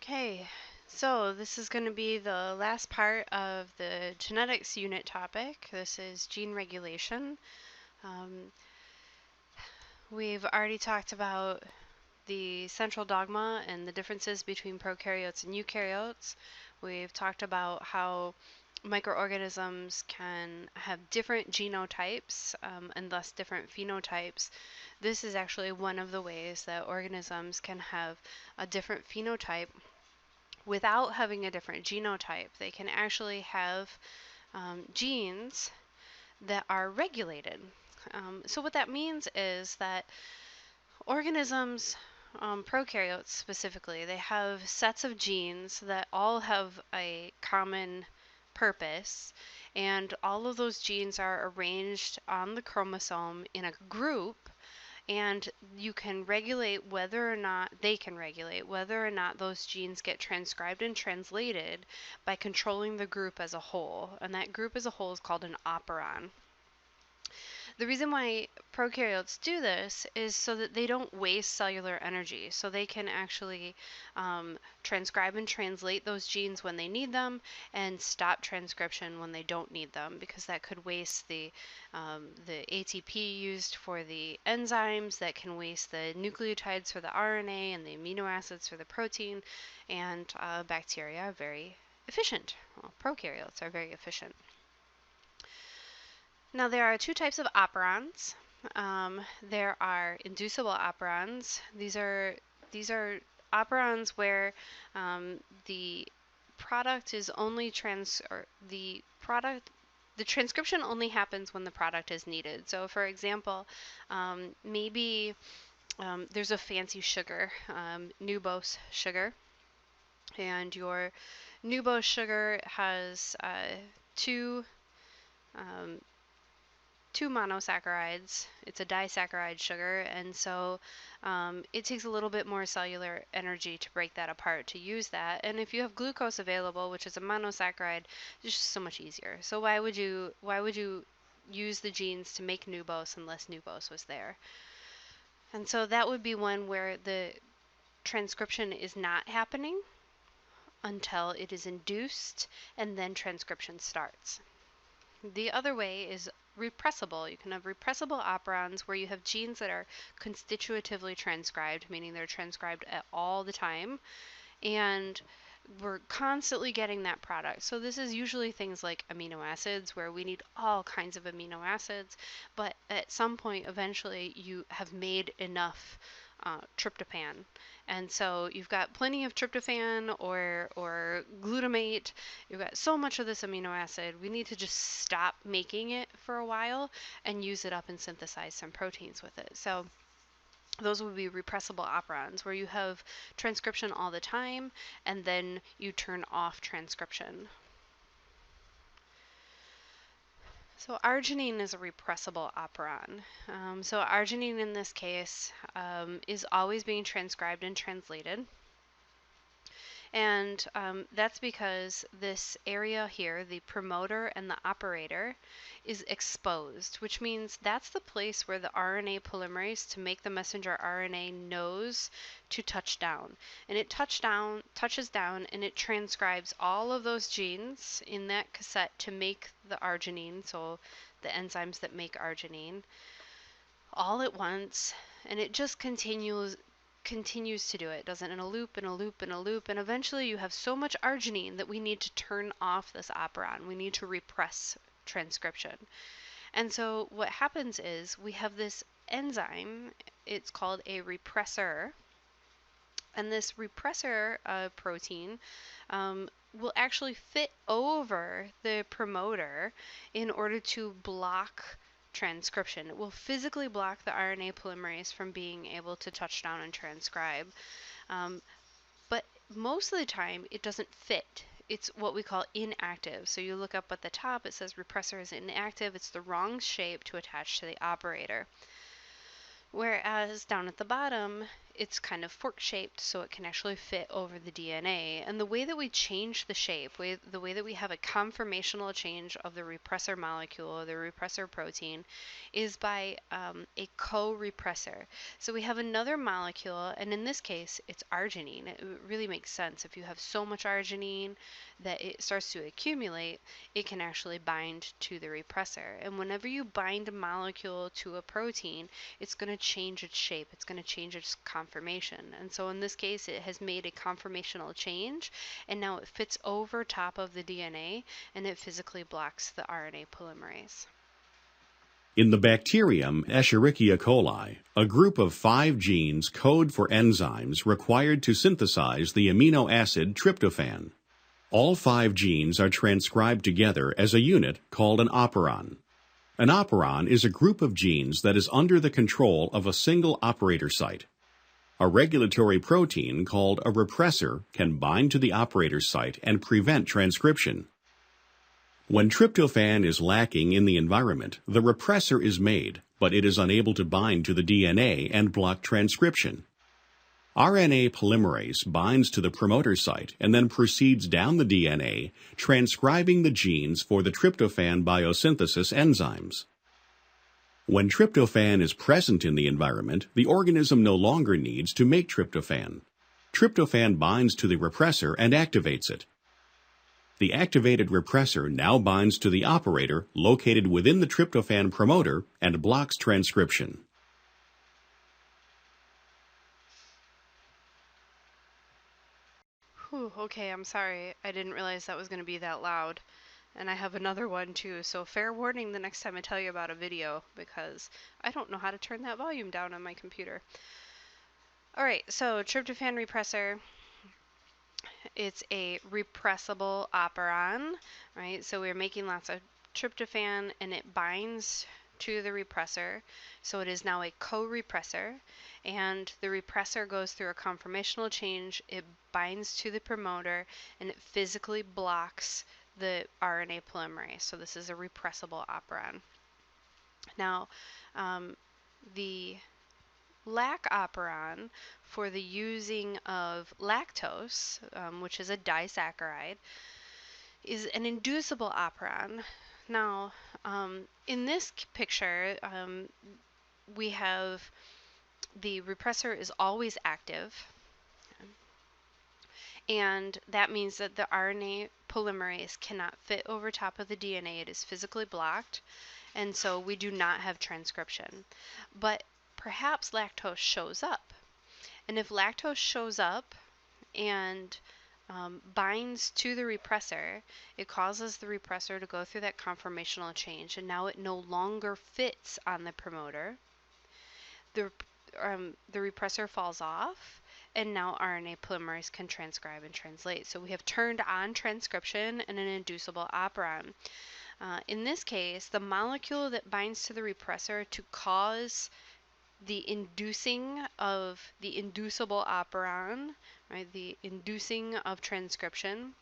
Okay, so this is going to be the last part of the genetics unit topic. This is gene regulation. We've already talked about the central dogma and the differences between prokaryotes and eukaryotes. We've talked about how microorganisms can have different genotypes and thus different phenotypes. This is actually one of the ways that organisms can have a different phenotype without having a different genotype. They can actually have genes that are regulated. So what that means is that organisms, prokaryotes specifically, they have sets of genes that all have a common purpose, and all of those genes are arranged on the chromosome in a group, and you can regulate whether or not those genes get transcribed and translated by controlling the group as a whole, and that group as a whole is called an operon. The reason why prokaryotes do this is so that they don't waste cellular energy. So they can actually transcribe and translate those genes when they need them and stop transcription when they don't need them, because that could waste the ATP used for the enzymes, that can waste the nucleotides for the RNA and the amino acids for the protein, and bacteria are very efficient. Well, prokaryotes are very efficient. Now, there are two types of operons. There are inducible operons. These are operons where the product is only the transcription only happens when the product is needed. So, for example, maybe there's a fancy sugar, Nubose sugar, and your Nubose sugar has two monosaccharides. It's a disaccharide sugar, and so it takes a little bit more cellular energy to break that apart to use that. And if you have glucose available, which is a monosaccharide, it's just so much easier. So why would you use the genes to make Nubose unless Nubose was there? And so that would be one where the transcription is not happening until it is induced, and then transcription starts. The other way is repressible. You can have repressible operons where you have genes that are constitutively transcribed, meaning they're transcribed at all the time, and we're constantly getting that product. So this is usually things like amino acids, where we need all kinds of amino acids, but at some point eventually you have made enough tryptophan. And so you've got plenty of tryptophan or glutamate. You've got so much of this amino acid. We need to just stop making it for a while and use it up and synthesize some proteins with it. So those would be repressible operons, where you have transcription all the time and then you turn off transcription. So arginine is a repressible operon. So arginine in this case is always being transcribed and translated. And that's because this area here, the promoter and the operator, is exposed, which means that's the place where the RNA polymerase to make the messenger RNA knows to touch down. And it touches down, and it transcribes all of those genes in that cassette to make the arginine, so the enzymes that make arginine, all at once, and it just continues to do it. It does it in a loop, in a loop, in a loop, and eventually you have so much arginine that we need to turn off this operon. We need to repress transcription. And so what happens is we have this enzyme, it's called a repressor, and this repressor protein will actually fit over the promoter in order to block transcription. It will physically block the RNA polymerase from being able to touch down and transcribe. But most of the time, it doesn't fit. It's what we call inactive. So you look up at the top, it says repressor is inactive. It's the wrong shape to attach to the operator. Whereas down at the bottom, it's kind of fork shaped, so it can actually fit over the DNA. And the way that we change the shape, the way that we have a conformational change of the repressor molecule or the repressor protein, is by a co-repressor. So we have another molecule, and in this case it's arginine. It really makes sense. If you have so much arginine that it starts to accumulate, it can actually bind to the repressor. And whenever you bind a molecule to a protein, it's going to change its shape, it's going to change its conformation. And so in this case, it has made a conformational change, and now it fits over top of the DNA, and it physically blocks the RNA polymerase. In the bacterium Escherichia coli, a group of 5 genes code for enzymes required to synthesize the amino acid tryptophan. All 5 genes are transcribed together as a unit called an operon. An operon is a group of genes that is under the control of a single operator site. A regulatory protein called a repressor can bind to the operator site and prevent transcription. When tryptophan is lacking in the environment, the repressor is made, but it is unable to bind to the DNA and block transcription. RNA polymerase binds to the promoter site and then proceeds down the DNA, transcribing the genes for the tryptophan biosynthesis enzymes. When tryptophan is present in the environment, the organism no longer needs to make tryptophan. Tryptophan binds to the repressor and activates it. The activated repressor now binds to the operator located within the tryptophan promoter and blocks transcription. Whew, okay, I'm sorry. I didn't realize that was going to be that loud. And I have another one too, so fair warning the next time I tell you about a video, because I don't know how to turn that volume down on my computer. Alright, so tryptophan repressor, it's a repressible operon, right? So we're making lots of tryptophan and it binds to the repressor, so it is now a co-repressor, and the repressor goes through a conformational change, it binds to the promoter, and it physically blocks the RNA polymerase. So this is a repressible operon. Now, the lac operon for the using of lactose, which is a disaccharide, is an inducible operon. Now, in this picture, we have the repressor is always active, and that means that the RNA polymerase cannot fit over top of the DNA. It is physically blocked, and so we do not have transcription. But perhaps lactose shows up, and if lactose shows up and binds to the repressor, it causes the repressor to go through that conformational change, and now it no longer fits on the promoter. The repressor falls off, and now RNA polymerase can transcribe and translate. So we have turned on transcription in an inducible operon. In this case, the molecule that binds to the repressor to cause the inducing of the inducible operon, right, the inducing of transcription,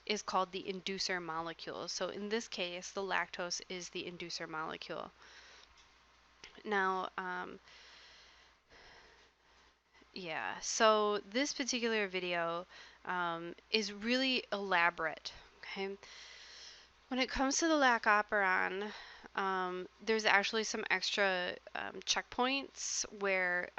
is called the inducer molecule. So in this case, the lactose is the inducer molecule. Now, yeah, so this particular video is really elaborate, okay? When it comes to the lac operon, there's actually some extra checkpoints where,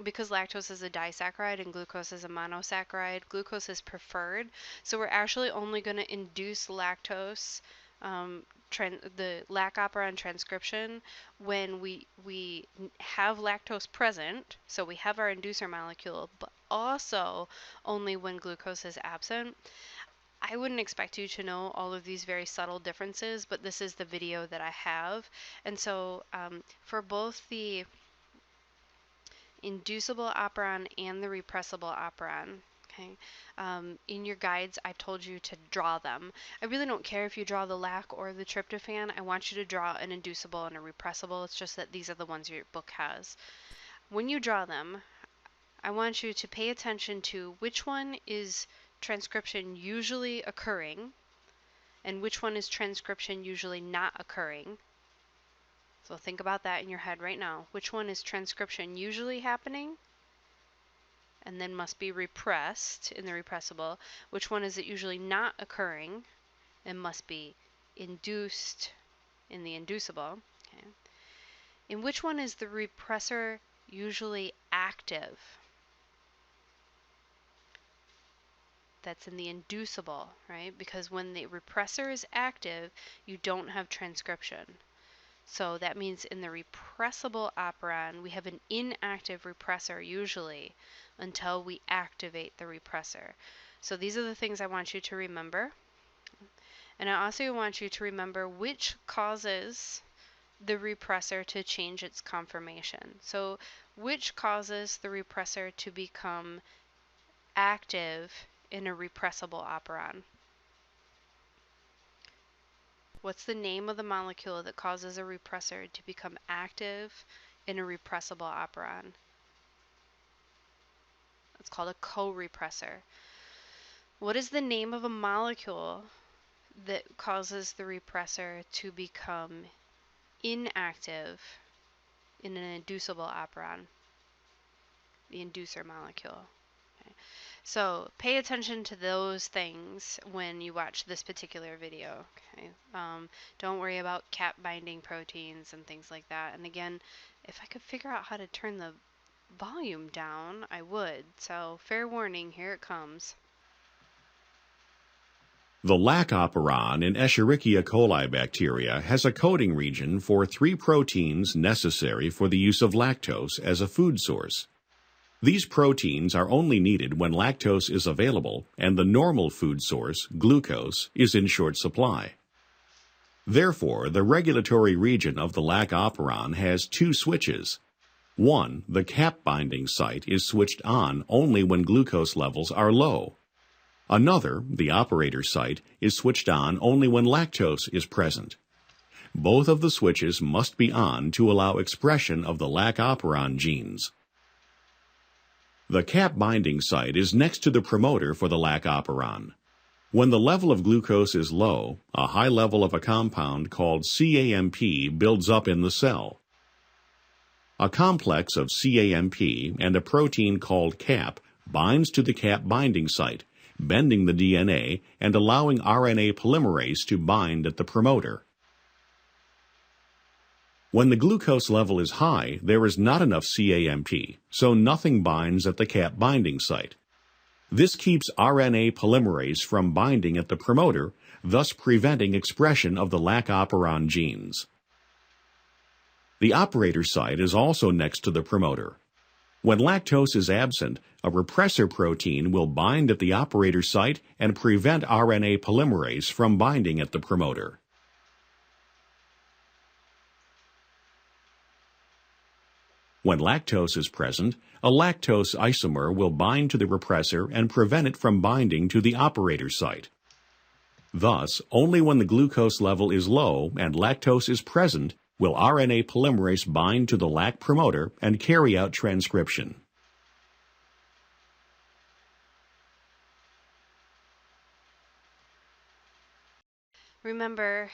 because lactose is a disaccharide and glucose is a monosaccharide, glucose is preferred. So we're actually only going to induce lactose, the lac operon transcription when we have lactose present, so we have our inducer molecule, but also only when glucose is absent. I wouldn't expect you to know all of these very subtle differences, but this is the video that I have. And so for both the inducible operon and the repressible operon, okay, in your guides I've told you to draw them. I really don't care if you draw the lac or the tryptophan. I want you to draw an inducible and a repressible. It's just that these are the ones your book has. When you draw them, I want you to pay attention to which one is transcription usually occurring and which one is transcription usually not occurring. So think about that in your head right now. Which one is transcription usually happening and then must be repressed in the repressible? Which one is it usually not occurring and must be induced in the inducible? Okay. In which one is the repressor usually active? That's in the inducible, right? Because when the repressor is active, you don't have transcription. So that means in the repressible operon, we have an inactive repressor usually until we activate the repressor. So these are the things I want you to remember. And I also want you to remember which causes the repressor to change its conformation. So which causes the repressor to become active in a repressible operon? What's the name of the molecule that causes a repressor to become active in a repressible operon? It's called a co-repressor. What is the name of a molecule that causes the repressor to become inactive in an inducible operon? The inducer molecule. Okay. So pay attention to those things when you watch this particular video. Okay. Don't worry about cap binding proteins and things like that. And again, if I could figure out how to turn the volume down, I would. So fair warning, here it comes. The lac operon in Escherichia coli bacteria has a coding region for 3 proteins necessary for the use of lactose as a food source. These proteins are only needed when lactose is available and the normal food source, glucose, is in short supply. Therefore, the regulatory region of the lac operon has 2 switches. One, the cap binding site, is switched on only when glucose levels are low. Another, the operator site, is switched on only when lactose is present. Both of the switches must be on to allow expression of the lac operon genes. The cap binding site is next to the promoter for the lac operon. When the level of glucose is low, a high level of a compound called CAMP builds up in the cell. A complex of CAMP and a protein called CAP binds to the cap binding site, bending the DNA and allowing RNA polymerase to bind at the promoter. When the glucose level is high, there is not enough CAMP, so nothing binds at the cap binding site. This keeps RNA polymerase from binding at the promoter, thus preventing expression of the lac operon genes. The operator site is also next to the promoter. When lactose is absent, a repressor protein will bind at the operator site and prevent RNA polymerase from binding at the promoter. When lactose is present, a lactose isomer will bind to the repressor and prevent it from binding to the operator site. Thus, only when the glucose level is low and lactose is present will RNA polymerase bind to the lac promoter and carry out transcription. Remember,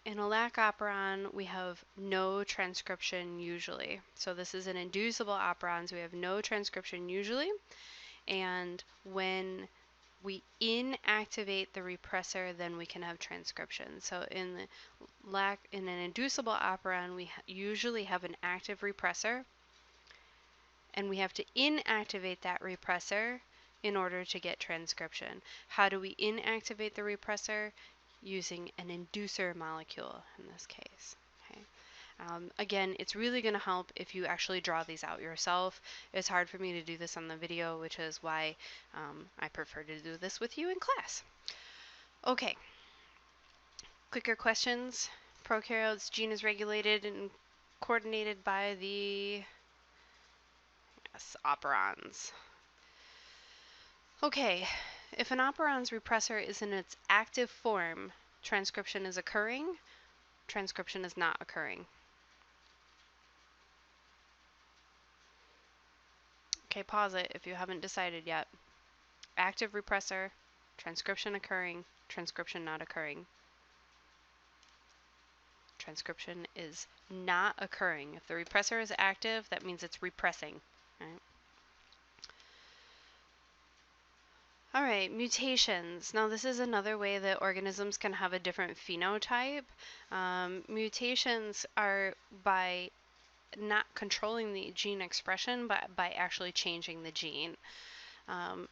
in a lac operon, we have no transcription usually. So this is an inducible operon, so we have no transcription usually. And when we inactivate the repressor, then we can have transcription. So in an inducible operon, we usually have an active repressor, and we have to inactivate that repressor in order to get transcription. How do we inactivate the repressor? Using an inducer molecule in this case. Okay. Again, it's really going to help if you actually draw these out yourself. It's hard for me to do this on the video, which is why I prefer to do this with you in class. Okay, quicker questions. Prokaryotes gene is regulated and coordinated by the operons. Okay, if an operon's repressor is in its active form, transcription is occurring, transcription is not occurring. Okay, pause it if you haven't decided yet. Active repressor, transcription occurring, transcription not occurring. Transcription is not occurring. If the repressor is active, that means it's repressing. Right? All right, mutations. Now, this is another way that organisms can have a different phenotype. Mutations are by not controlling the gene expression, but by actually changing the gene. Um,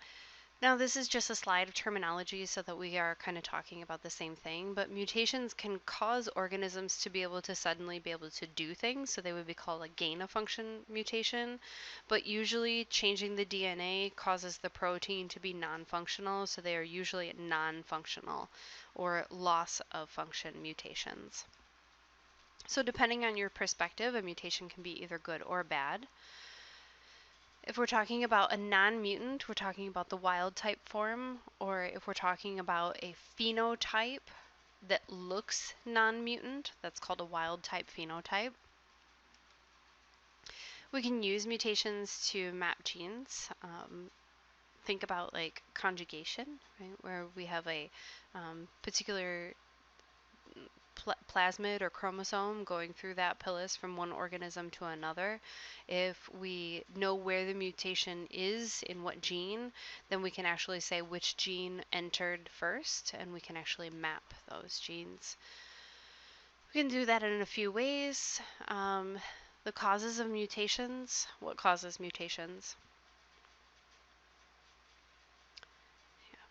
Now, this is just a slide of terminology so that we are kind of talking about the same thing, but mutations can cause organisms to be able to suddenly be able to do things, so they would be called a gain-of-function mutation, but usually changing the DNA causes the protein to be non-functional, so they are usually non-functional or loss-of-function mutations. So depending on your perspective, a mutation can be either good or bad. If we're talking about a non-mutant, we're talking about the wild type form, or if we're talking about a phenotype that looks non-mutant, that's called a wild type phenotype. We can use mutations to map genes. Think about like conjugation, right, where we have a particular plasmid or chromosome going through that pilus from one organism to another. If we know where the mutation is in what gene, then we can actually say which gene entered first, and we can actually map those genes. We can do that in a few ways. The causes of mutations. What causes mutations?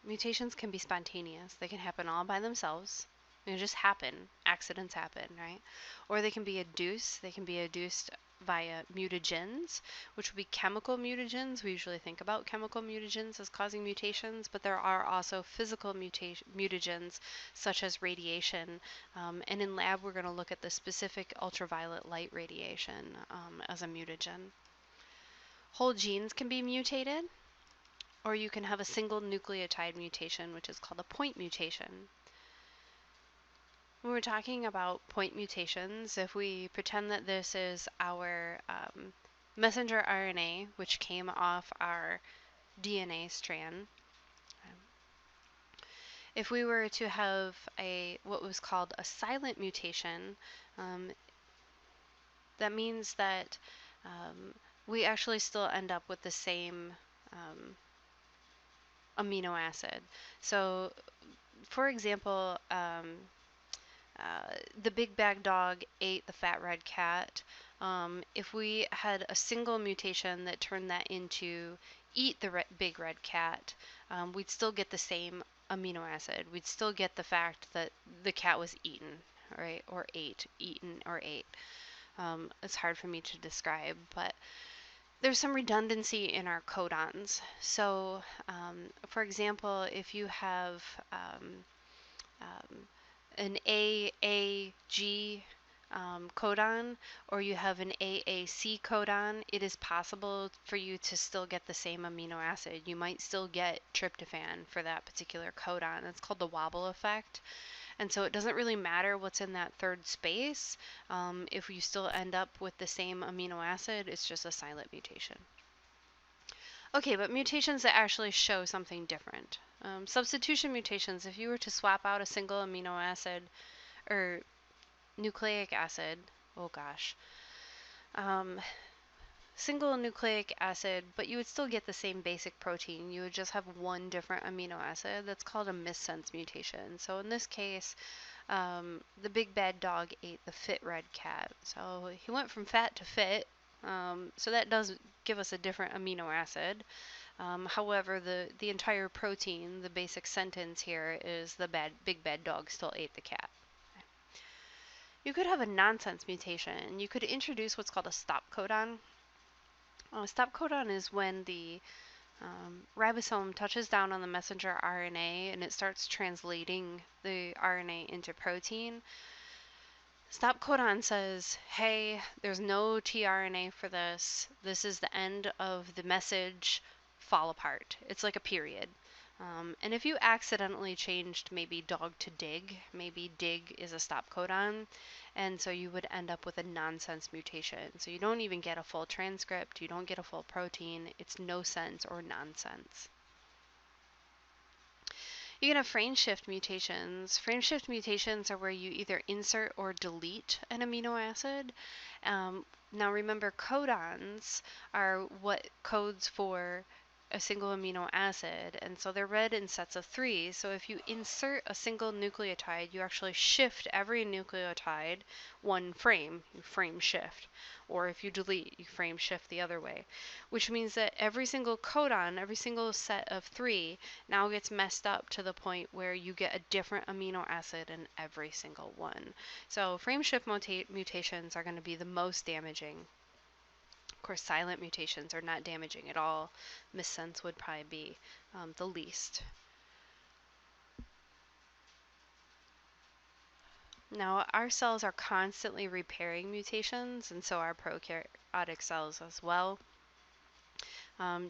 Mutations can be spontaneous. They can happen all by themselves. They just happen. Accidents happen, right? Or they can be induced. They can be induced via mutagens, which would be chemical mutagens. We usually think about chemical mutagens as causing mutations, but there are also physical mutagens, such as radiation. And in lab, we're going to look at the specific ultraviolet light radiation as a mutagen. Whole genes can be mutated, or you can have a single nucleotide mutation, which is called a point mutation. When we're talking about point mutations, if we pretend that this is our messenger RNA, which came off our DNA strand, if we were to have what was called a silent mutation, that means that we actually still end up with the same amino acid. So, for example, the big bad dog ate the fat red cat. If we had a single mutation that turned that into eat the big red cat, we'd still get the same amino acid. We'd still get the fact that the cat was eaten, right? Or eaten or ate. It's hard for me to describe, but there's some redundancy in our codons. So, for example, if you have an AAG codon, or you have an AAC codon, it is possible for you to still get the same amino acid. You might still get tryptophan for that particular codon. It's called the wobble effect. And so it doesn't really matter what's in that third space. If you still end up with the same amino acid, it's just a silent mutation. Okay, but mutations that actually show something different. Substitution mutations, if you were to swap out a single amino acid or nucleic acid, oh gosh, single nucleic acid, but you would still get the same basic protein. You would just have one different amino acid. That's called a missense mutation. So in this case, the big bad dog ate the fit red cat. So he went from fat to fit. So that does give us a different amino acid. However, the entire protein, the basic sentence here is the big bad dog still ate the cat. You could have a nonsense mutation. You could introduce what's called a stop codon. A stop codon is when the ribosome touches down on the messenger RNA and it starts translating the RNA into protein. Stop codon says, hey, there's no tRNA for this. This is the end of the message. Fall apart. It's like a period. And if you accidentally changed maybe dog to dig, maybe dig is a stop codon, and so you would end up with a nonsense mutation. So you don't even get a full transcript, you don't get a full protein, it's no sense or nonsense. You can have frame shift mutations. Frame shift mutations are where you either insert or delete an amino acid. Now remember, codons are what codes for a single amino acid, and so they're read in sets of 3. So if you insert a single nucleotide, you actually shift every nucleotide one frame, you frame shift. Or if you delete, you frame shift the other way, which means that every single codon, every single set of 3 now gets messed up to the point where you get a different amino acid in every single one. So frame shift mutations are going to be the most damaging. Of course, silent mutations are not damaging at all. Missense would probably be the least. Now, our cells are constantly repairing mutations, and so are prokaryotic cells as well.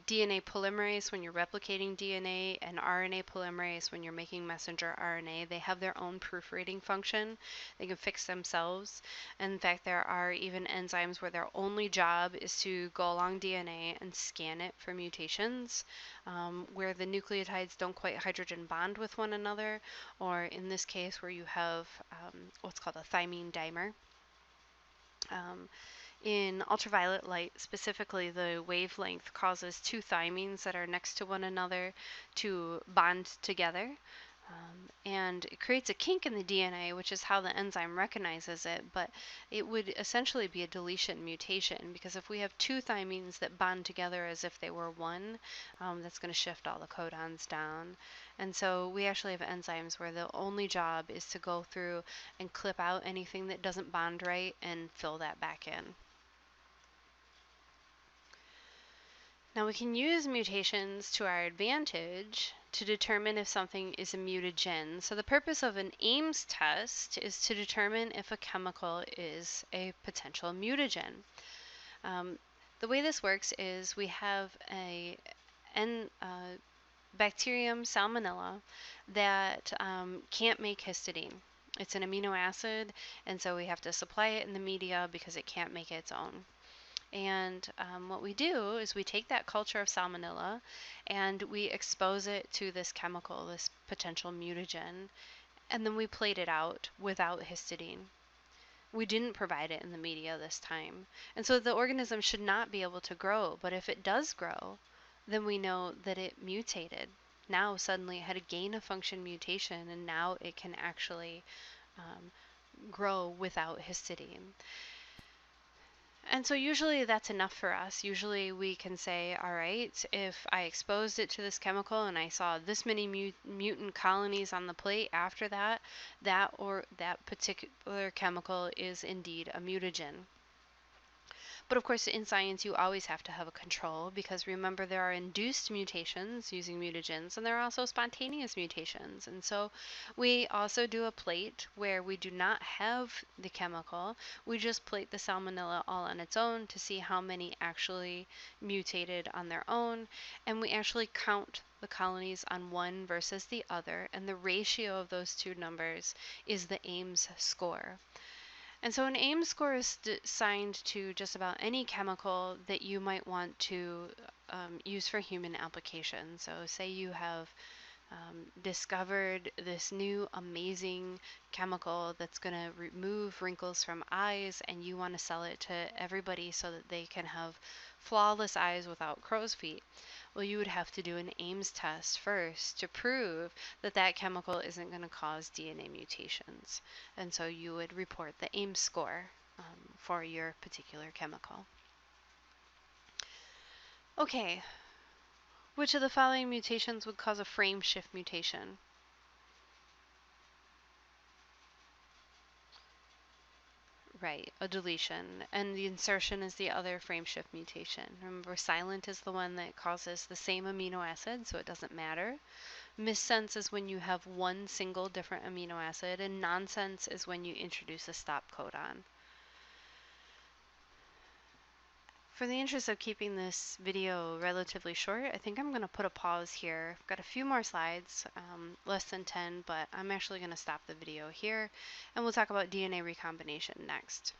DNA polymerase when you're replicating DNA, and RNA polymerase when you're making messenger RNA, they have their own proofreading function. They can fix themselves. And in fact, there are even enzymes where their only job is to go along DNA and scan it for mutations, where the nucleotides don't quite hydrogen bond with one another, or in this case where you have what's called a thymine dimer. In ultraviolet light, specifically, the wavelength causes two thymines that are next to one another to bond together. And it creates a kink in the DNA, which is how the enzyme recognizes it, but it would essentially be a deletion mutation, because if we have two thymines that bond together as if they were one, that's going to shift all the codons down. And so we actually have enzymes where the only job is to go through and clip out anything that doesn't bond right and fill that back in. Now we can use mutations to our advantage to determine if something is a mutagen. So the purpose of an Ames test is to determine if a chemical is a potential mutagen. The way this works is we have a bacterium Salmonella that can't make histidine. It's an amino acid, and so we have to supply it in the media because it can't make its own. And what we do is we take that culture of Salmonella and we expose it to this chemical, this potential mutagen, and then we plate it out without histidine. We didn't provide it in the media this time. And so the organism should not be able to grow, but if it does grow, then we know that it mutated. Now suddenly it had a gain of function mutation, and now it can actually grow without histidine. And so usually that's enough for us. Usually we can say, all right, if I exposed it to this chemical and I saw this many mutant colonies on the plate after that particular chemical is indeed a mutagen. But of course, in science, you always have to have a control, because remember, there are induced mutations using mutagens, and there are also spontaneous mutations. And so we also do a plate where we do not have the chemical. We just plate the Salmonella all on its own to see how many actually mutated on their own. And we actually count the colonies on one versus the other, and the ratio of those two numbers is the Ames score. And so an Ames score is assigned to just about any chemical that you might want to use for human application. So say you have discovered this new amazing chemical that's going to remove wrinkles from eyes, and you want to sell it to everybody so that they can have flawless eyes without crow's feet. Well, you would have to do an Ames test first to prove that that chemical isn't going to cause DNA mutations. And so you would report the Ames score for your particular chemical. Okay, which of the following mutations would cause a frame shift mutation? Right, a deletion, and the insertion is the other frame shift mutation. Remember, silent is the one that causes the same amino acid, so it doesn't matter. Missense is when you have one single different amino acid, and nonsense is when you introduce a stop codon. For the interest of keeping this video relatively short, I think I'm going to put a pause here. I've got a few more slides, less than 10, but I'm actually going to stop the video here, and we'll talk about DNA recombination next.